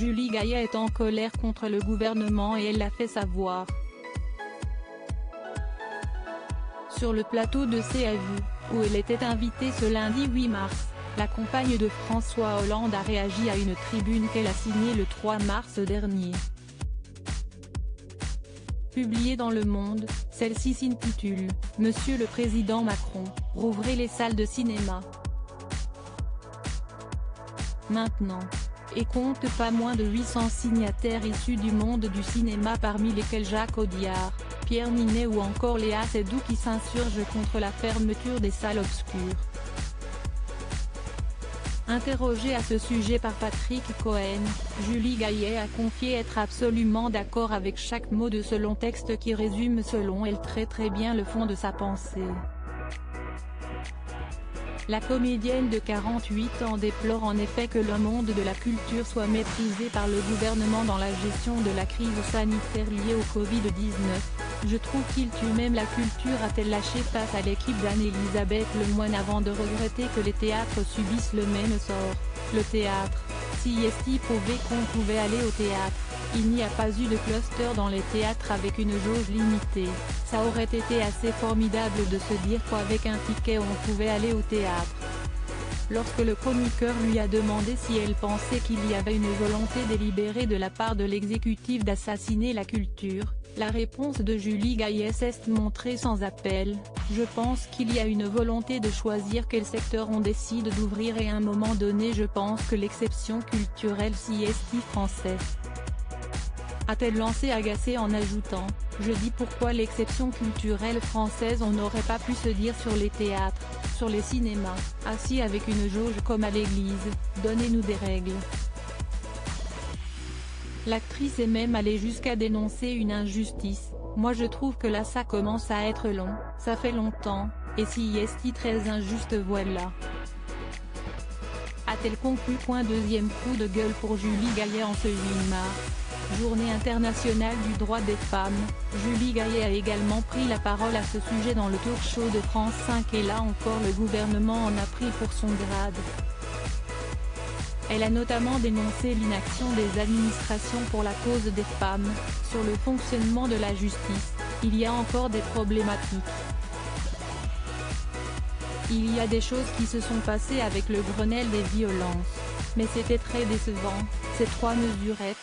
Julie Gaillet est en colère contre le gouvernement et elle l'a fait savoir. Sur le plateau de C'est à vous, où elle était invitée ce lundi 8 mars, la compagne de François Hollande a réagi à une tribune qu'elle a signée le 3 mars dernier. Publiée dans Le Monde, celle-ci s'intitule « Monsieur le Président Macron, rouvrez les salles de cinéma. Maintenant » et compte pas moins de 800 signataires issus du monde du cinéma, parmi lesquels Jacques Audiard, Pierre Ninet ou encore Léa Seydoux qui s'insurgent contre la fermeture des salles obscures. Interrogée à ce sujet par Patrick Cohen, Julie Gaillet a confié être absolument d'accord avec chaque mot de ce long texte qui résume selon elle très bien le fond de sa pensée. La comédienne de 48 ans déplore en effet que le monde de la culture soit méprisé par le gouvernement dans la gestion de la crise sanitaire liée au Covid-19. Je trouve qu'il tue même la culture, a-t-elle lâché face à l'équipe d'Anne-Elisabeth Lemoine avant de regretter que les théâtres subissent le même sort. Le théâtre, si est prouvé qu'on pouvait aller au théâtre. Il n'y a pas eu de cluster dans les théâtres avec une jauge limitée, ça aurait été assez formidable de se dire qu'avec un ticket on pouvait aller au théâtre. Lorsque le chroniqueur lui a demandé si elle pensait qu'il y avait une volonté délibérée de la part de l'exécutif d'assassiner la culture, la réponse de Julie Gaillet s'est montrée sans appel. Je pense qu'il y a une volonté de choisir quel secteur on décide d'ouvrir et à un moment donné je pense que l'exception culturelle s'y est française. A-t-elle lancé agacée en ajoutant « Je dis pourquoi l'exception culturelle française on n'aurait pas pu se dire sur les théâtres, sur les cinémas, assis avec une jauge comme à l'église, donnez-nous des règles ». L'actrice est même allée jusqu'à dénoncer une injustice. « Moi je trouve que là ça commence à être long, ça fait longtemps, et si est très injuste voilà ». A-t-elle conclu ? Deuxième coup de gueule pour Julie Gaillet en ce 8 mars. Journée internationale du droit des femmes, Julie Gaillet a également pris la parole à ce sujet dans le talk-show de France 5 et là encore le gouvernement en a pris pour son grade. Elle a notamment dénoncé l'inaction des administrations pour la cause des femmes. Sur le fonctionnement de la justice, il y a encore des problématiques. Il y a des choses qui se sont passées avec le Grenelle des violences. Mais c'était très décevant, ces 3 mesurettes.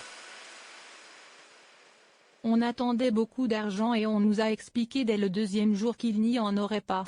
On attendait beaucoup d'argent et on nous a expliqué dès le 2e jour qu'il n'y en aurait pas.